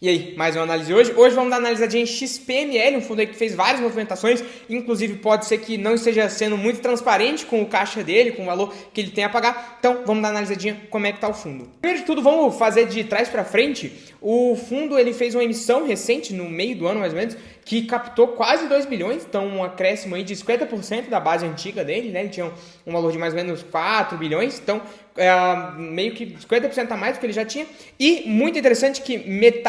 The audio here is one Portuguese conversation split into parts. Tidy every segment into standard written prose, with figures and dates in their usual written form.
E aí, mais uma análise hoje. Hoje vamos dar uma analisadinha em XPML, um fundo aí que fez várias movimentações, inclusive pode ser que não esteja sendo muito transparente com o caixa dele, com o valor que ele tem a pagar. Então, vamos dar uma analisadinha como é que está o fundo. Primeiro de tudo, vamos fazer de trás para frente. O fundo ele fez uma emissão recente, no meio do ano mais ou menos, que captou quase 2 bilhões, então um acréscimo aí de 50% da base antiga dele, né? Ele tinha um valor de mais ou menos 4 bilhões, então meio que 50% a mais do que ele já tinha. E muito interessante que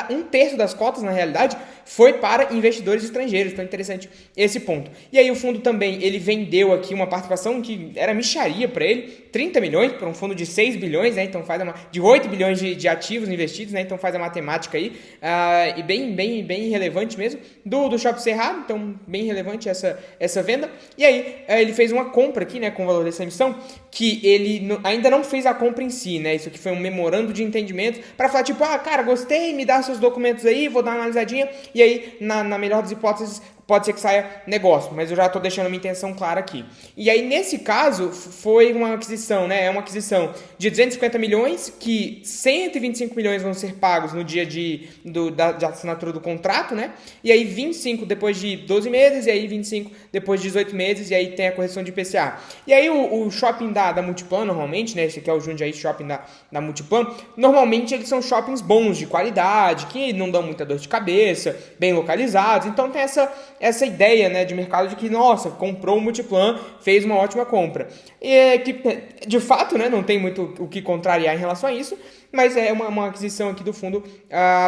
um terço das cotas, na realidade, foi para investidores estrangeiros. Então, interessante esse ponto. E aí o fundo também, ele vendeu aqui uma participação que era mixaria para ele, 30 milhões para um fundo de 6 bilhões, né? Então faz de 8 bilhões de ativos investidos, né? Então faz a matemática aí, e bem relevante mesmo, do Shopping Cerrado, então bem relevante essa venda. E aí ele fez uma compra aqui, né, com o valor dessa emissão, que ele ainda não fez a compra em si, né? Isso aqui foi um memorando de entendimento para falar tipo, cara, gostei, me dá seus documentos aí, vou dar uma analisadinha, e aí, na melhor das hipóteses, pode ser que saia negócio, mas eu já estou deixando a minha intenção clara aqui. E aí, nesse caso, foi uma aquisição, né? É uma aquisição de 250 milhões, que 125 milhões vão ser pagos no dia de assinatura do contrato, né? E aí 25 depois de 12 meses, e aí 25 depois de 18 meses, e aí tem a correção de IPCA. E aí o shopping da Multiplan, normalmente, né? Esse aqui é o Jundiaí Shopping da Multiplan, normalmente eles são shoppings bons, de qualidade, que não dão muita dor de cabeça, bem localizados, então tem essa ideia, né, de mercado de que, nossa, comprou o Multiplan, fez uma ótima compra. E que, de fato, né, não tem muito o que contrariar em relação a isso, mas é uma aquisição aqui do fundo.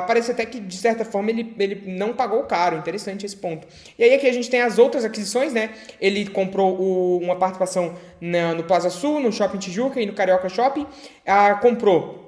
Parece até que, de certa forma, ele não pagou caro. Interessante esse ponto. E aí aqui a gente tem as outras aquisições, né? Ele comprou uma participação no Plaza Sul, no Shopping Tijuca e no Carioca Shopping. Comprou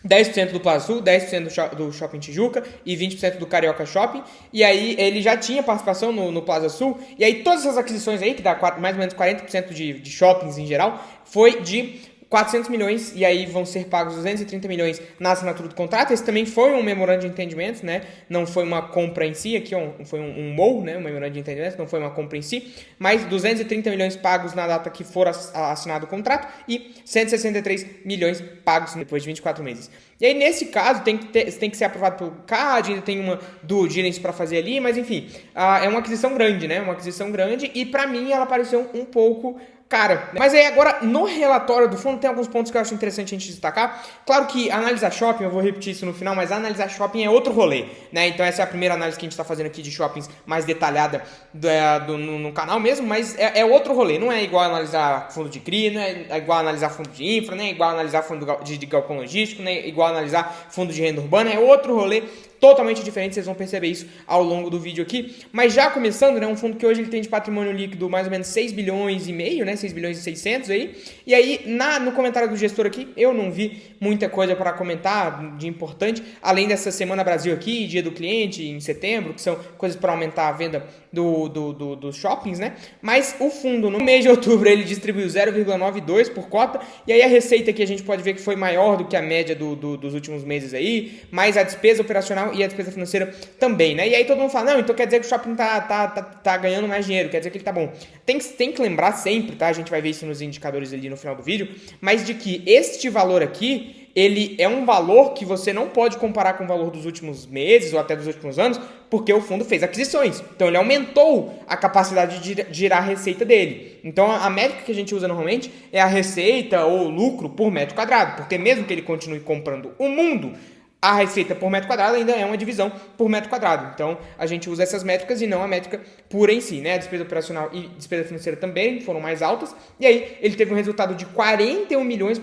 10% do Plaza Sul, 10% do Shopping Tijuca e 20% do Carioca Shopping. E aí ele já tinha participação no Plaza Sul. E aí todas essas aquisições aí, que dá mais ou menos 40% de shoppings em geral, foi de 400 milhões, e aí vão ser pagos 230 milhões na assinatura do contrato. Esse também foi um memorando de entendimento, né? Não foi uma compra em si, aqui foi um MOU, né? Um memorando de entendimento, não foi uma compra em si, mas 230 milhões pagos na data que for assinado o contrato e 163 milhões pagos depois de 24 meses. E aí, nesse caso, tem que ser aprovado pelo CAD, ainda tem uma due diligence para fazer ali, mas enfim, é uma aquisição grande, né? Uma aquisição grande, e para mim ela pareceu um pouco cara. Mas aí agora, no relatório do fundo, tem alguns pontos que eu acho interessante a gente destacar. Claro que analisar shopping, eu vou repetir isso no final, mas analisar shopping é outro rolê, né? Então essa é a primeira análise que a gente está fazendo aqui de shoppings mais detalhada no canal mesmo, mas é outro rolê. Não é igual analisar fundo de CRI, não é igual analisar fundo de infra, não é igual analisar fundo de galpão logístico, não é igual analisar fundo de renda urbana, é outro rolê totalmente diferente, vocês vão perceber isso ao longo do vídeo aqui. Mas já começando, né, um fundo que hoje ele tem de patrimônio líquido mais ou menos 6 bilhões e meio, né, 6 bilhões e 600 aí. E aí, no comentário do gestor aqui, eu não vi muita coisa para comentar de importante, além dessa Semana Brasil aqui, Dia do Cliente em setembro, que são coisas para aumentar a venda dos shoppings, né? Mas o fundo, no mês de outubro, ele distribuiu 0,92 por cota, e aí a receita aqui a gente pode ver que foi maior do que a média dos últimos meses aí, mas a despesa operacional e a despesa financeira também, né? E aí todo mundo fala, não, então quer dizer que o shopping tá ganhando mais dinheiro, quer dizer que ele tá bom. Tem que lembrar sempre, tá? A gente vai ver isso nos indicadores ali no final do vídeo, mas de que este valor aqui, ele é um valor que você não pode comparar com o valor dos últimos meses ou até dos últimos anos, porque o fundo fez aquisições. Então, ele aumentou a capacidade de girar a receita dele. Então, a métrica que a gente usa normalmente é a receita ou lucro por metro quadrado, porque mesmo que ele continue comprando o mundo, a receita por metro quadrado ainda é uma divisão por metro quadrado. Então, a gente usa essas métricas e não a métrica pura em si, né? A despesa operacional e despesa financeira também foram mais altas. E aí, ele teve um resultado de 41 milhões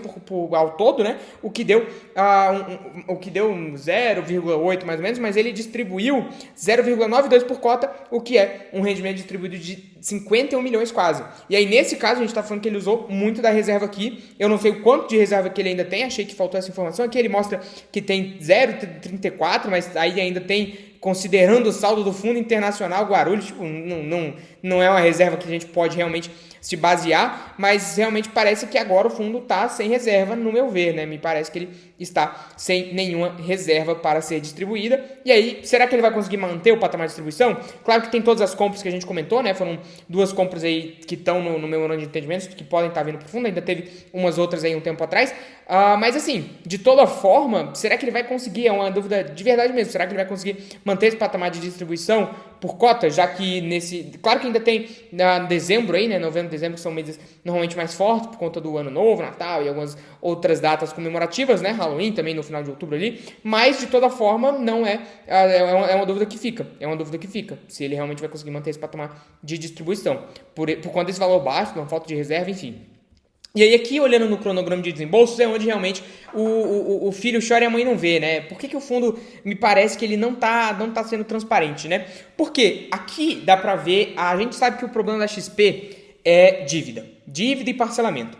ao todo, né? O que deu 0,8 mais ou menos, mas ele distribuiu 0,92 por cota, o que é um rendimento distribuído de 51 milhões quase. E aí, nesse caso, a gente está falando que ele usou muito da reserva aqui. Eu não sei o quanto de reserva que ele ainda tem, achei que faltou essa informação. Aqui ele mostra que tem 0,34, mas aí ainda tem, considerando o saldo do Fundo Internacional Guarulhos, tipo, não é uma reserva que a gente pode realmente se basear, mas realmente parece que agora o fundo está sem reserva, no meu ver, né? Me parece que ele está sem nenhuma reserva para ser distribuída. E aí, será que ele vai conseguir manter o patamar de distribuição? Claro que tem todas as compras que a gente comentou, né? Foram 2 compras aí que estão no memorando de entendimentos, que podem estar vindo para o fundo, ainda teve umas outras aí um tempo atrás, Mas assim, de toda forma, será que ele vai conseguir? É uma dúvida de verdade mesmo. Será que ele vai conseguir manter esse patamar de distribuição por cota, já que claro que ainda tem dezembro aí, né? Novembro, dezembro, que são meses normalmente mais fortes por conta do Ano Novo, Natal e algumas outras datas comemorativas, né? Halloween também no final de outubro ali. Mas de toda forma, não é uma dúvida que fica. É uma dúvida que fica. Se ele realmente vai conseguir manter esse patamar de distribuição. Por conta desse valor baixo, uma falta de reserva, enfim. E aí aqui, olhando no cronograma de desembolsos, é onde realmente o filho chora e a mãe não vê, né? Por que o fundo me parece que ele não tá sendo transparente, né? Porque aqui dá pra ver, a gente sabe que o problema da XP é dívida e parcelamento.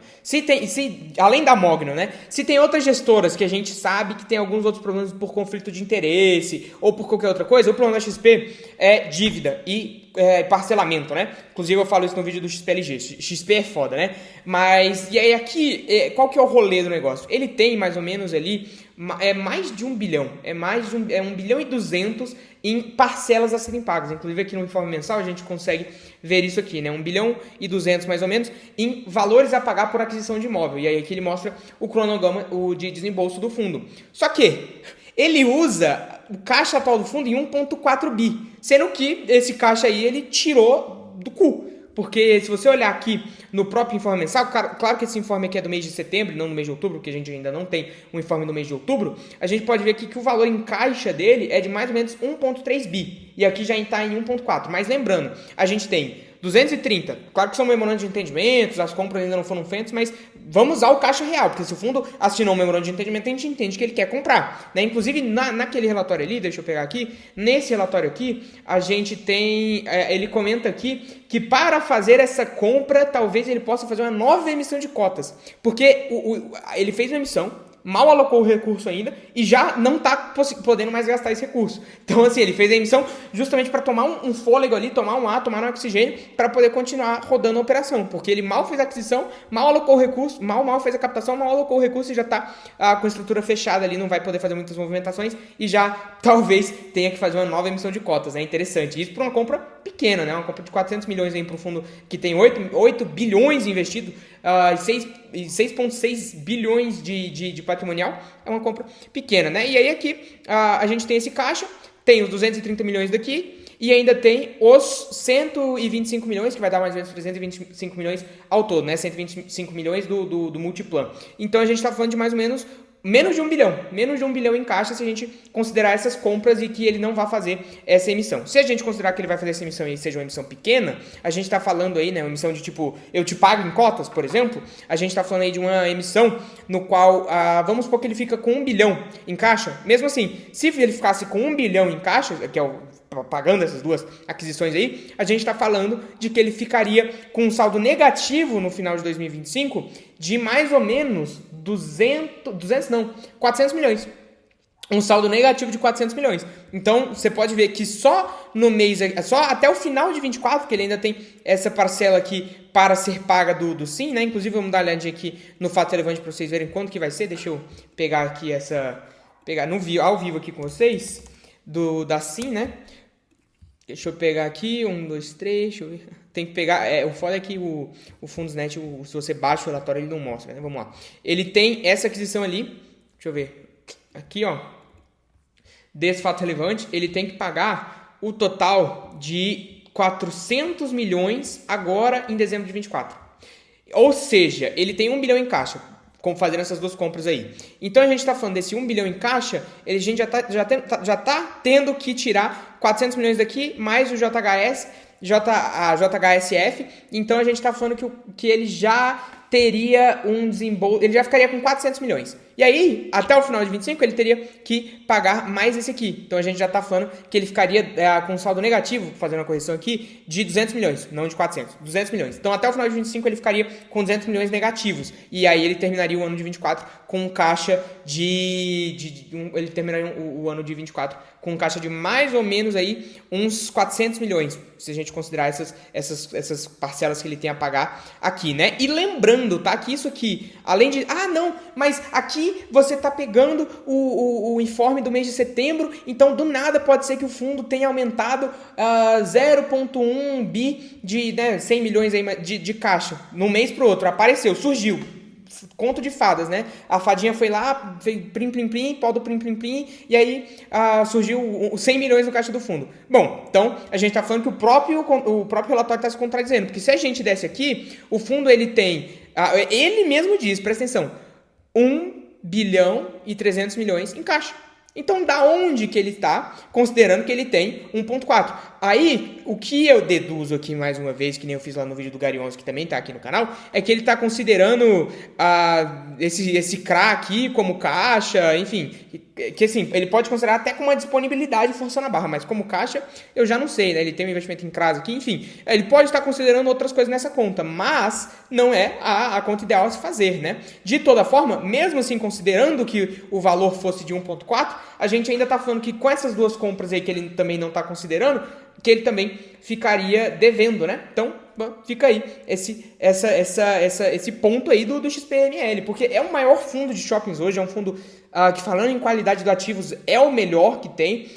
Além da Mogno, né? Se tem outras gestoras que a gente sabe que tem alguns outros problemas por conflito de interesse ou por qualquer outra coisa, o problema da XP é dívida e parcelamento, né? Inclusive eu falo isso no vídeo do XPLG. XP é foda, né? Mas, e aí aqui, qual que é o rolê do negócio? Ele tem mais ou menos ali, mais de 1 bilhão. É 1 bilhão e 200 em parcelas a serem pagas. Inclusive aqui no informe mensal a gente consegue ver isso aqui, né? 1 bilhão e 200 mais ou menos em valores a pagar por aquisição de imóvel. E aí aqui ele mostra o cronograma de desembolso do fundo. Só que ele usa o caixa atual do fundo em 1,4 bi, sendo que esse caixa aí ele tirou do cu. Porque se você olhar aqui no próprio informe mensal, claro que esse informe aqui é do mês de setembro, não do mês de outubro, porque a gente ainda não tem um informe do mês de outubro, a gente pode ver aqui que o valor em caixa dele é de mais ou menos 1,3 bi. E aqui já está em 1,4. Mas lembrando, a gente tem 230, claro que são memorandos de entendimentos, as compras ainda não foram feitas, mas vamos usar o caixa real, porque se o fundo assinou um memorando de entendimento, a gente entende que ele quer comprar, né? Inclusive, naquele relatório ali, deixa eu pegar aqui, nesse relatório aqui, a gente tem, ele comenta aqui que para fazer essa compra, talvez ele possa fazer uma nova emissão de cotas, porque ele fez uma emissão, mal alocou o recurso ainda e já não está podendo mais gastar esse recurso. Então, assim, ele fez a emissão justamente para tomar um fôlego ali, tomar um ar, tomar um oxigênio, para poder continuar rodando a operação, porque ele mal fez a aquisição, mal alocou o recurso, mal fez a captação, mal alocou o recurso e já está com a estrutura fechada ali, não vai poder fazer muitas movimentações e já talvez tenha que fazer uma nova emissão de cotas. É interessante. Isso para uma compra pequena, né? Uma compra de 400 milhões aí para um fundo que tem 8 bilhões investido, 6,6 bilhões de patrimonial, é uma compra pequena, né? E aí aqui a gente tem esse caixa, tem os 230 milhões daqui e ainda tem os 125 milhões, que vai dar mais ou menos 325 milhões ao todo, né? 125 milhões do Multiplan. Então a gente está falando de mais ou menos menos de 1 bilhão em caixa se a gente considerar essas compras e que ele não vai fazer essa emissão. Se a gente considerar que ele vai fazer essa emissão e seja uma emissão pequena, a gente está falando aí, né, uma emissão de tipo, eu te pago em cotas, por exemplo, a gente está falando aí de uma emissão no qual, vamos supor que ele fica com 1 bilhão em caixa, mesmo assim, se ele ficasse com 1 bilhão em caixa, que é pagando essas duas aquisições aí, a gente está falando de que ele ficaria com um saldo negativo no final de 2025 de mais ou menos 400 milhões. Um saldo negativo de 400 milhões. Então, você pode ver que só até o final de 24, que ele ainda tem essa parcela aqui para ser paga do SIM, né? Inclusive, vamos dar uma olhadinha aqui no fato relevante para vocês verem quanto que vai ser. Deixa eu pegar aqui ao vivo aqui com vocês, da SIM, né? Deixa eu pegar aqui, 1, 2, 3, deixa eu ver. Tem que pegar, o foda é que o Fundosnet, se você baixa o relatório, ele não mostra, né? Vamos lá. Ele tem essa aquisição ali, deixa eu ver, aqui ó, desse fato relevante, ele tem que pagar o total de 400 milhões agora em dezembro de 24. Ou seja, ele tem 1 bilhão em caixa, fazendo essas duas compras aí. Então a gente está falando desse 1 bilhão em caixa, a gente já tá tendo que tirar 400 milhões daqui, mais o JHSF, então a gente está falando que ele já teria um desembolso, ele já ficaria com 400 milhões. E aí, até o final de 25, ele teria que pagar mais esse aqui. Então a gente já está falando que ele ficaria com um saldo negativo, fazendo a correção aqui, de 200 milhões, não de 400, 200 milhões. Então até o final de 25 ele ficaria com 200 milhões negativos. E aí ele terminaria o ano de 24 com um caixa ele terminaria o ano de 24 com um caixa de mais ou menos aí uns 400 milhões, se a gente considerar essas parcelas que ele tem a pagar aqui, né? E lembrando, tá, que isso aqui, além de, não, mas aqui você tá pegando o informe do mês de setembro, então do nada pode ser que o fundo tenha aumentado 0,1 bi de 100 milhões aí de caixa, de um mês pro outro, apareceu, surgiu. conto de fadas, né? A fadinha foi lá, fez plim, plim, plim, pau do plim, plim, plim, e aí surgiu 100 milhões no caixa do fundo. Bom, então a gente está falando que o próprio relatório está se contradizendo, porque se a gente desse aqui, o fundo ele tem, ele mesmo diz, presta atenção, 1 bilhão e 300 milhões em caixa. Então, da onde que ele está, considerando que ele tem 1,4? Aí, o que eu deduzo aqui, mais uma vez, que nem eu fiz lá no vídeo do Gary11, que também está aqui no canal, é que ele está considerando esse CRA aqui como caixa, enfim, que assim, ele pode considerar até com uma disponibilidade forçando a barra, mas como caixa, eu já não sei, né? Ele tem um investimento em CRAs aqui, enfim, ele pode estar considerando outras coisas nessa conta, mas não é a conta ideal a se fazer, né? De toda forma, mesmo assim, considerando que o valor fosse de 1,4, a gente ainda está falando que com essas duas compras aí que ele também não está considerando, que ele também ficaria devendo, né? Então, fica aí esse ponto aí do XPML, porque é o maior fundo de shoppings hoje, é um fundo que, falando em qualidade de ativos, é o melhor que tem,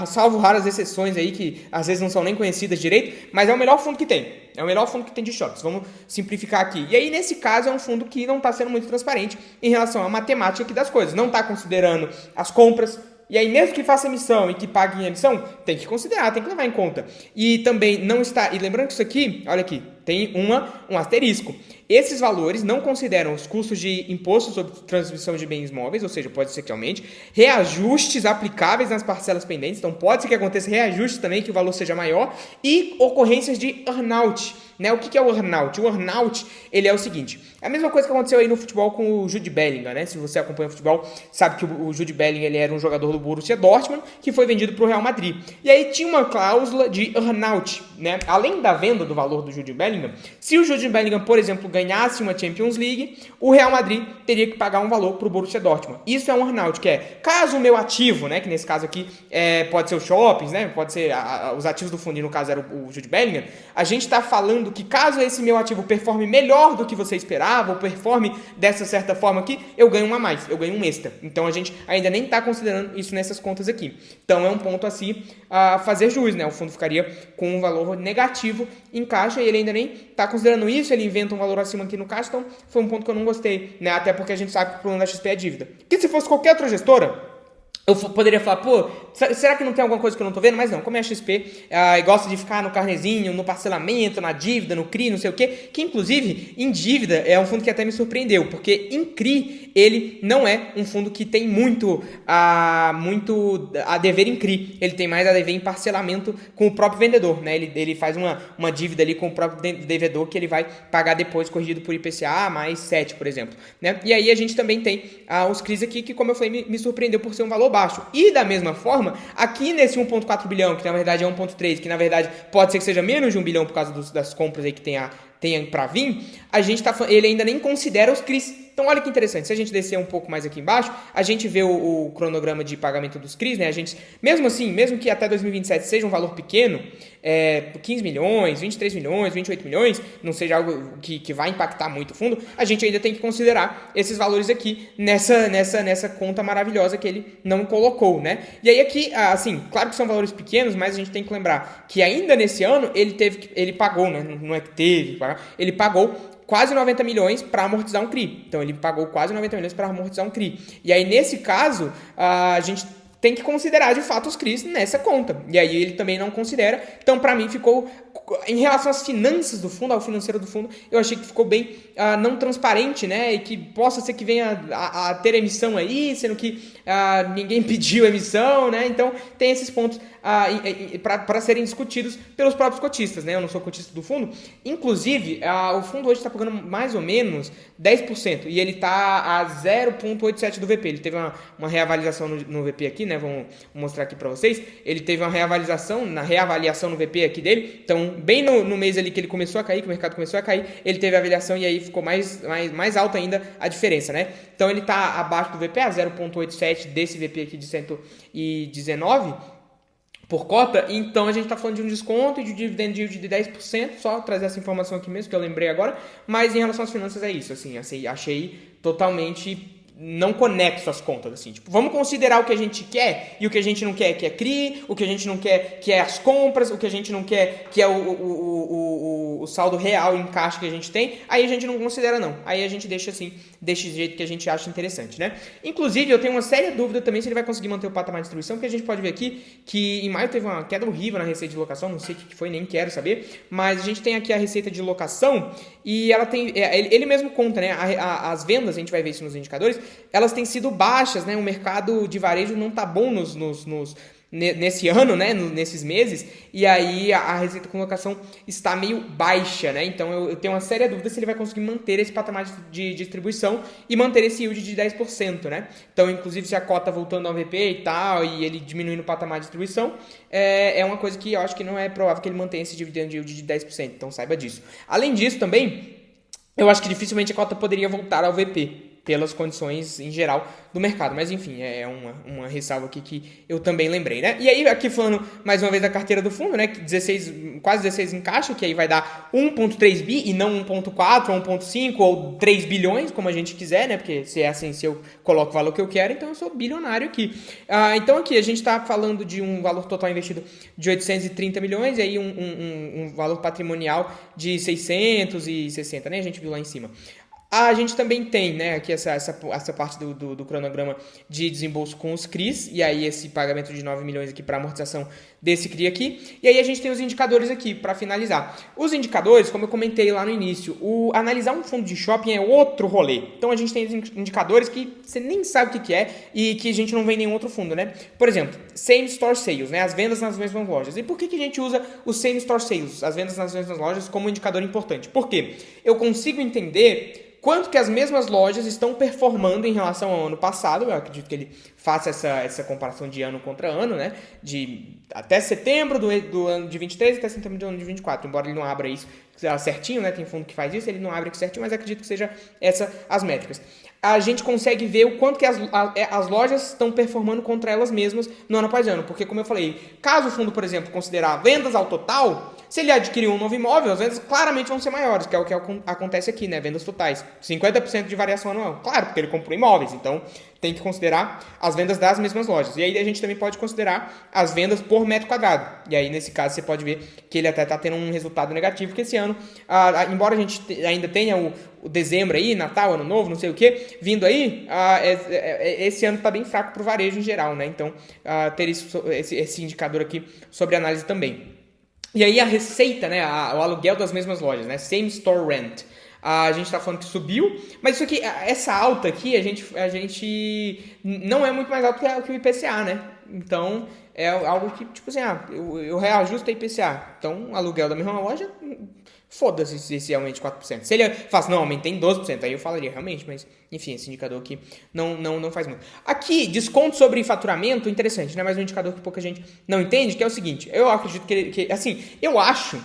salvo raras exceções aí que às vezes não são nem conhecidas direito, mas é o melhor fundo que tem. É o melhor fundo que tem de shoppings. Vamos simplificar aqui. E aí, nesse caso, é um fundo que não está sendo muito transparente em relação à matemática aqui das coisas. Não está considerando as compras. E aí, mesmo que faça emissão e que pague em emissão, tem que considerar, tem que levar em conta. E também não está... E lembrando que isso aqui, olha aqui, tem um asterisco. Esses valores não consideram os custos de imposto sobre transmissão de bens móveis, ou seja, pode ser que aumente, reajustes aplicáveis nas parcelas pendentes, então pode ser que aconteça reajuste também, que o valor seja maior, e ocorrências de earnout. Né? O que é o earnout? O earnout, ele é o seguinte, a mesma coisa que aconteceu aí no futebol com o Jude Bellingham, né? Se você acompanha o futebol, sabe que o Jude Bellingham ele era um jogador do Borussia Dortmund, que foi vendido para o Real Madrid. E aí tinha uma cláusula de earnout, né? Além da venda do valor do Jude Bellingham, se o Jude Bellingham, por exemplo, ganhasse uma Champions League, o Real Madrid teria que pagar um valor para o Borussia Dortmund. Isso é um earnout, que é, caso o meu ativo, né? Que nesse caso aqui pode ser os shoppings, né? Pode ser os ativos do fundo, e no caso era o Jude Bellingham, a gente está falando que caso esse meu ativo performe melhor do que você esperava, ou performe dessa certa forma aqui, eu ganho um a mais, eu ganho um extra. Então a gente ainda nem está considerando isso nessas contas aqui. Então é um ponto a se fazer jus, né? O fundo ficaria com um valor negativo em caixa e ele ainda nem está considerando isso, ele inventa um valor acima aqui no caixa, então foi um ponto que eu não gostei, né? Até porque a gente sabe que o problema da XP é dívida. Que se fosse qualquer outra gestora, eu poderia falar, pô, será que não tem alguma coisa que eu não tô vendo? Mas não, como é a XP, gosta de ficar no carnezinho, no parcelamento, na dívida, no CRI, não sei o quê, que inclusive, em dívida, é um fundo que até me surpreendeu, porque em CRI, ele não é um fundo que tem muito a dever em CRI, ele tem mais a dever em parcelamento com o próprio vendedor, né? Ele faz uma dívida ali com o próprio devedor que ele vai pagar depois, corrigido por IPCA mais 7, por exemplo, né? E aí a gente também tem os CRIs aqui, que como eu falei, me surpreendeu por ser um valor baixo. E da mesma forma, aqui nesse 1,4 bilhão, que na verdade é 1,3, que na verdade pode ser que seja menos de 1 bilhão por causa das compras aí que tem para vir, a gente ele ainda nem considera os CRIs. Então olha que interessante, se a gente descer um pouco mais aqui embaixo, a gente vê o cronograma de pagamento dos CRIs, né? A gente, mesmo assim, mesmo que até 2027 seja um valor pequeno, 15 milhões, 23 milhões, 28 milhões, não seja algo que vai impactar muito o fundo, a gente ainda tem que considerar esses valores aqui nessa conta maravilhosa que ele não colocou, né? E aí aqui, assim, claro que são valores pequenos, mas a gente tem que lembrar que ainda nesse ano ele pagou, né? Não é que teve, ele pagou quase 90 milhões para amortizar um CRI. Então, ele pagou quase 90 milhões para amortizar um CRI. E aí, nesse caso, a gente tem que considerar, de fato, os CRIs nessa conta. E aí, ele também não considera. Então, para mim, ficou... Em relação às finanças do fundo, ao financeiro do fundo, eu achei que ficou bem não transparente, né? E que possa ser que venha a ter emissão aí, sendo que ninguém pediu emissão, né? Então, tem esses pontos para serem discutidos pelos próprios cotistas, né? Eu não sou cotista do fundo. Inclusive, o fundo hoje está pagando mais ou menos 10%. E ele está a 0,87 do VP. Ele teve uma reavaliação no VP aqui, né? Vamos mostrar aqui para vocês. Ele teve uma reavaliação no VP aqui dele. Então, bem no mês ali que ele começou a cair, que o mercado começou a cair, ele teve a avaliação e aí ficou mais alta ainda a diferença, né? Então, ele está abaixo do VP, a 0,87 desse VP aqui de 119 por cota. Então, a gente está falando de um desconto e de dividend yield de 10%, só trazer essa informação aqui mesmo, que eu lembrei agora. Mas, em relação às finanças, é isso, assim achei totalmente não conexo as contas, assim. Tipo, vamos considerar o que a gente quer e o que a gente não quer, que é CRI, o que a gente não quer, que é as compras, o que a gente não quer, que é o saldo real em caixa que a gente tem, aí a gente não considera não. Aí a gente deixa assim, deixa do jeito que a gente acha interessante, né? Inclusive, eu tenho uma séria dúvida também se ele vai conseguir manter o patamar de distribuição, porque a gente pode ver aqui que em maio teve uma queda horrível na receita de locação, não sei o que foi, nem quero saber, mas a gente tem aqui a receita de locação e ela tem, ele mesmo conta, né? As vendas, a gente vai ver isso nos indicadores, elas têm sido baixas, né? O mercado de varejo não tá bom nesse ano, né? Nesses meses, e aí a receita com locação está meio baixa, né? Então eu tenho uma séria dúvida se ele vai conseguir manter esse patamar de distribuição e manter esse yield de 10%, né? Então, inclusive, se a cota voltando ao VP e tal, e ele diminuindo o patamar de distribuição, é uma coisa que eu acho que não é provável que ele mantenha esse dividend yield de 10%, então saiba disso. Além disso, também, eu acho que dificilmente a cota poderia voltar ao VP, pelas condições em geral do mercado. Mas enfim, é uma ressalva aqui que eu também lembrei, né? E aí, aqui falando mais uma vez da carteira do fundo, né? Que quase 16 em caixa, que aí vai dar 1,3 bi e não 1,4 ou 1,5 ou 3 bilhões, como a gente quiser, né? Porque se é assim, se eu coloco o valor que eu quero, então eu sou bilionário aqui. Então aqui a gente está falando de um valor total investido de 830 milhões e aí um valor patrimonial de 660, né? A gente viu lá em cima. A gente também tem, né, aqui essa parte do cronograma de desembolso com os CRIs, e aí esse pagamento de 9 milhões aqui para amortização desse CRI aqui, e aí a gente tem os indicadores aqui para finalizar. Os indicadores, como eu comentei lá no início, analisar um fundo de shopping é outro rolê. Então a gente tem indicadores que você nem sabe o que é e que a gente não vê em nenhum outro fundo, né? Por exemplo, same store sales, né, as vendas nas mesmas lojas. E por que a gente usa o same store sales, as vendas nas mesmas lojas, como indicador importante? Porque eu consigo entender quanto que as mesmas lojas estão performando em relação ao ano passado. Eu acredito que ele faça essa comparação de ano contra ano, né? De até setembro do ano de 23 até setembro do ano de 24. Embora ele não abra isso certinho, né? Tem fundo que faz isso, ele não abre aqui certinho, mas acredito que seja as métricas. A gente consegue ver o quanto que as lojas estão performando contra elas mesmas no ano após ano. Porque, como eu falei, caso o fundo, por exemplo, considerar vendas ao total, se ele adquirir um novo imóvel, as vendas claramente vão ser maiores, que é o que acontece aqui, né? Vendas totais. 50% de variação anual. Claro, porque ele comprou imóveis, então tem que considerar as vendas das mesmas lojas. E aí a gente também pode considerar as vendas por metro quadrado. E aí, nesse caso, você pode ver que ele até está tendo um resultado negativo, porque esse ano, embora a gente ainda tenha o dezembro aí, Natal, Ano Novo, não sei o que, vindo aí, esse ano está bem fraco para o varejo em geral, né? Então, ter esse indicador aqui sobre análise também. E aí a receita, né, o aluguel das mesmas lojas, né, same store rent. A gente está falando que subiu, mas isso aqui, essa alta aqui, a gente não é muito mais alto que o IPCA, né? Então, é algo que, tipo assim, eu reajusto a IPCA. Então, o aluguel da mesma loja, foda-se se aumente 4%. Se ele faz, não, aumentei em 12%, aí eu falaria realmente, mas, enfim, esse indicador aqui não faz muito. Aqui, desconto sobre faturamento, interessante, né? Mas um indicador que pouca gente não entende, que é o seguinte, eu acredito eu acho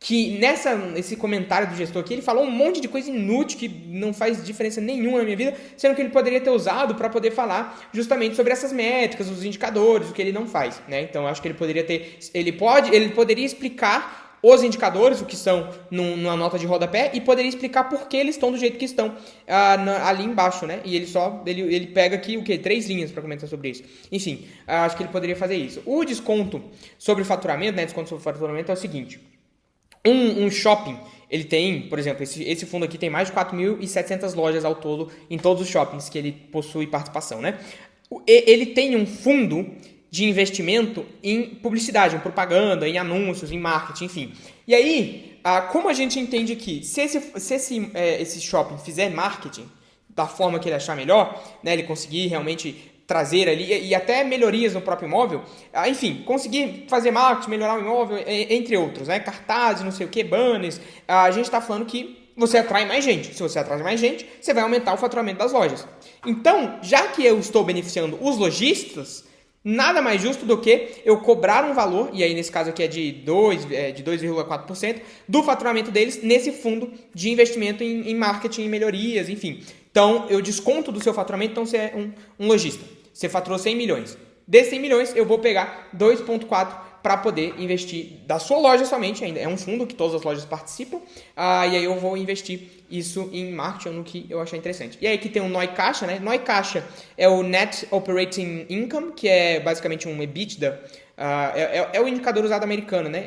que nesse comentário do gestor aqui, ele falou um monte de coisa inútil que não faz diferença nenhuma na minha vida, sendo que ele poderia ter usado para poder falar justamente sobre essas métricas, os indicadores, o que ele não faz, né? Então, eu acho que ele poderia poderia explicar os indicadores, o que são numa nota de rodapé, e poderia explicar por que eles estão do jeito que estão ali embaixo, né? E ele pega aqui o quê? 3 linhas para comentar sobre isso. Enfim, acho que ele poderia fazer isso. O desconto sobre faturamento, né? Desconto sobre faturamento é o seguinte. Um shopping, ele tem, por exemplo, esse fundo aqui tem mais de 4.700 lojas ao todo em todos os shoppings que ele possui participação, né? Ele tem um fundo de investimento em publicidade, em propaganda, em anúncios, em marketing, enfim. E aí, como a gente entende que se esse shopping fizer marketing da forma que ele achar melhor, né, ele conseguir realmente trazer ali, e até melhorias no próprio imóvel, enfim, conseguir fazer marketing, melhorar o imóvel, entre outros, né, cartazes, não sei o que, banners, a gente está falando que você atrai mais gente. Se você atrai mais gente, você vai aumentar o faturamento das lojas. Então, já que eu estou beneficiando os lojistas, nada mais justo do que eu cobrar um valor, e aí nesse caso aqui é de 2,4% do faturamento deles nesse fundo de investimento em marketing, em melhorias, enfim. Então, eu desconto do seu faturamento, então você é um lojista. Você faturou 100 milhões. Desses 100 milhões, eu vou pegar 2,4 para poder investir da sua loja somente, ainda é um fundo que todas as lojas participam, e aí eu vou investir isso em marketing, no que eu achar interessante. E aí aqui tem o NOI Caixa, né? NOI Caixa é o Net Operating Income, que é basicamente um EBITDA, é o indicador usado americano, né?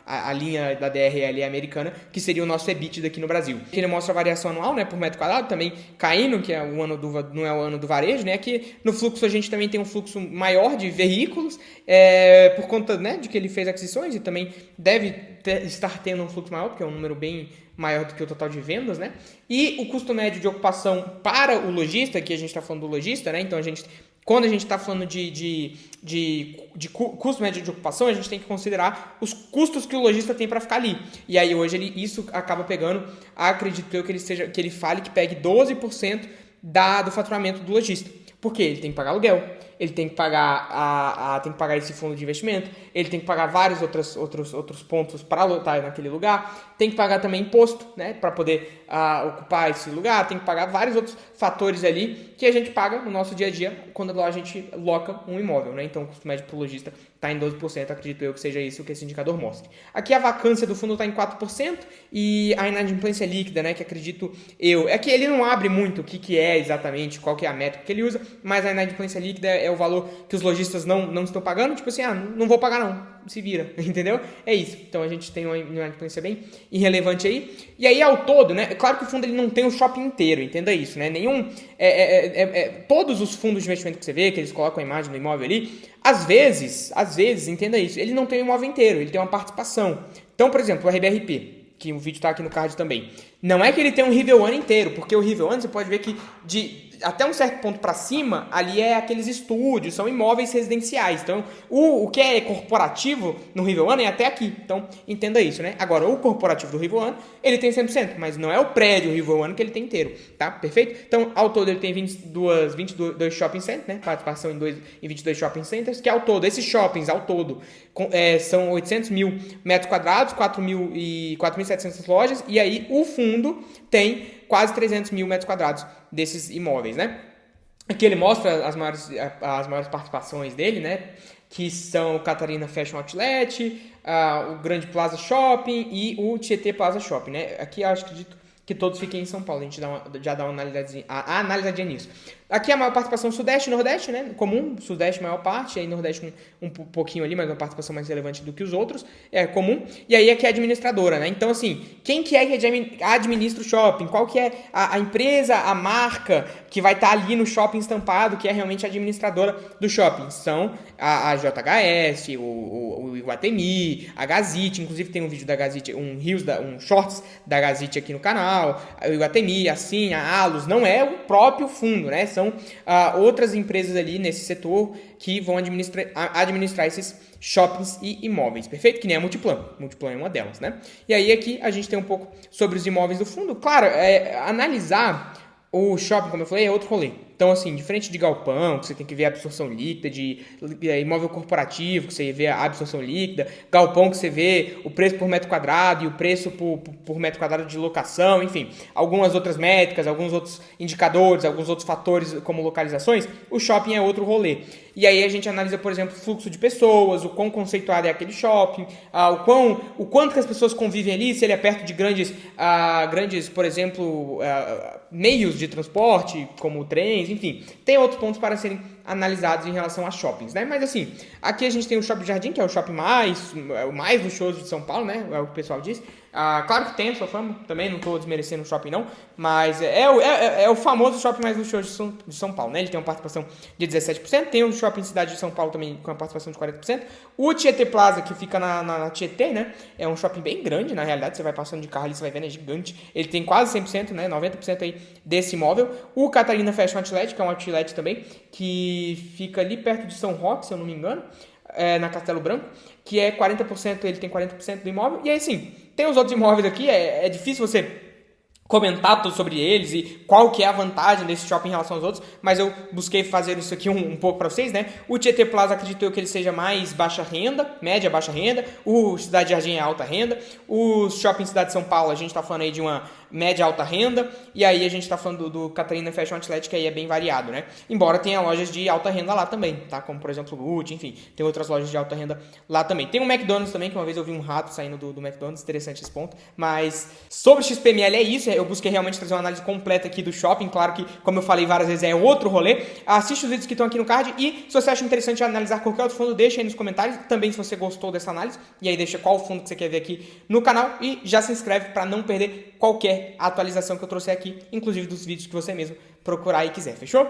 A linha da DRL americana, que seria o nosso EBITDA aqui no Brasil. Ele mostra a variação anual, né, por metro quadrado, também caindo, que é o ano não é o ano do varejo, né? Aqui no fluxo a gente também tem um fluxo maior de veículos, por conta, né, de que ele fez aquisições e também deve estar tendo um fluxo maior, porque é um número bem maior do que o total de vendas, né? E o custo médio de ocupação para o lojista, aqui a gente está falando do lojista, né? Então quando a gente está falando de custo médio de ocupação, a gente tem que considerar os custos que o lojista tem para ficar ali. E aí hoje isso acaba pegando, acredito eu que ele fale que pegue 12% do faturamento do lojista. Por quê? Ele tem que pagar aluguel, ele tem que pagar tem que pagar esse fundo de investimento, ele tem que pagar vários outros pontos para lotar naquele lugar, tem que pagar também imposto, né, para poder ocupar esse lugar, tem que pagar vários outros fatores ali que a gente paga no nosso dia a dia quando a gente loca um imóvel, né? Então o custo médio para o lojista está em 12%, acredito eu que seja isso que esse indicador mostre. Aqui a vacância do fundo está em 4% e a inadimplência líquida, né, que acredito eu, é que ele não abre muito o que é exatamente, qual que é a métrica que ele usa, mas a inadimplência líquida é o valor que os lojistas não estão pagando, tipo assim, não vou pagar não, se vira, entendeu? É isso. Então a gente tem uma inadimplência bem irrelevante aí. E aí ao todo, né, é claro que o fundo ele não tem o shopping inteiro, entenda isso, né? Todos os fundos de investimento que você vê, que eles colocam a imagem do imóvel ali, às vezes, entenda isso, ele não tem o imóvel inteiro, ele tem uma participação. Então, por exemplo, o RBRP, que o vídeo está aqui no card também, não é que ele tem um River One inteiro, porque o River One você pode ver que até um certo ponto para cima, ali é aqueles estúdios, são imóveis residenciais. Então, o que é corporativo no River One é até aqui. Então, entenda isso, né? Agora, o corporativo do River One, ele tem 100%, mas não é o prédio River One que ele tem inteiro, tá? Perfeito? Então, ao todo, ele tem 22 shopping centers, né? Participação em 22 shopping centers, que ao todo, esses shoppings, ao todo, são 800 mil metros quadrados, 4.700 lojas, e aí o fundo tem quase 300 mil metros quadrados desses imóveis, né? Aqui ele mostra as maiores participações dele, né? Que são o Catarina Fashion Outlet, o Grande Plaza Shopping e o Tietê Plaza Shopping, né? Aqui eu acredito que todos fiquem em São Paulo, a gente já dá uma analisadinha nisso. Aqui a maior participação Sudeste e Nordeste, né? Comum, Sudeste maior parte, aí Nordeste um pouquinho ali, mas uma participação mais relevante do que os outros, é comum. E aí aqui é a administradora, né? Então, assim, quem que administra o shopping? Qual que é a empresa, a marca que vai estar ali no shopping estampado, que é realmente a administradora do shopping? São a JHS, o Iguatemi, a Gazit, inclusive tem um vídeo da Gazit, um shorts da Gazit aqui no canal, o Iguatemi, assim, a Alus, não é o próprio fundo, né? São outras empresas ali nesse setor que vão administrar esses shoppings e imóveis, perfeito? Que nem a Multiplan. Multiplan é uma delas, né? E aí aqui a gente tem um pouco sobre os imóveis do fundo. Claro, analisar o shopping, como eu falei, é outro rolê. Então, assim, diferente de galpão, que você tem que ver a absorção líquida, de imóvel corporativo, que você vê a absorção líquida, galpão que você vê o preço por metro quadrado e o preço por metro quadrado de locação, enfim, algumas outras métricas, alguns outros indicadores, alguns outros fatores como localizações, o shopping é outro rolê. E aí a gente analisa, por exemplo, o fluxo de pessoas, o quão conceituado é aquele shopping, o quanto que as pessoas convivem ali, se ele é perto de grandes, por exemplo, meios de transporte, como trens, enfim. Tem outros pontos para serem analisados em relação a shoppings, né? Mas assim, aqui a gente tem o Shopping Jardim, que é o shopping o mais luxuoso de São Paulo, né? É o que o pessoal diz. Claro que tem a sua fama, também não estou desmerecendo o shopping não, mas é o famoso shopping mais luxuoso de São Paulo, né? Ele tem uma participação de 17%, tem o shopping Cidade de São Paulo também com uma participação de 40%, o Tietê Plaza, que fica na Tietê, né? É um shopping bem grande, na realidade, você vai passando de carro ali, você vai vendo, é gigante, ele tem quase 100%, né? 90% aí desse imóvel, o Catarina Fashion Outlet, que é um outlet também, que fica ali perto de São Roque, se eu não me engano, na Castelo Branco, que é 40%, ele tem 40% do imóvel, e aí sim, tem os outros imóveis aqui, é difícil você comentar tudo sobre eles e qual que é a vantagem desse shopping em relação aos outros, mas eu busquei fazer isso aqui um pouco para vocês, né? O Tietê Plaza, acredito eu que ele seja mais baixa renda, média baixa renda, o Cidade Jardim é alta renda, o Shopping Cidade de São Paulo, a gente está falando aí de uma média alta renda, e aí a gente tá falando do Catarina Fashion Outlet, que aí é bem variado, né? Embora tenha lojas de alta renda lá também, tá? Como, por exemplo, o Gucci, enfim, tem outras lojas de alta renda lá também. Tem o McDonald's também, que uma vez eu vi um rato saindo do McDonald's, interessante esse ponto. Mas sobre o XPML é isso, eu busquei realmente trazer uma análise completa aqui do shopping, claro que, como eu falei várias vezes, é outro rolê. Assiste os vídeos que estão aqui no card e se você acha interessante analisar qualquer outro fundo, deixa aí nos comentários, também se você gostou dessa análise, e aí deixa qual fundo que você quer ver aqui no canal e já se inscreve para não perder qualquer atualização que eu trouxer aqui, inclusive dos vídeos que você mesmo procurar e quiser, fechou?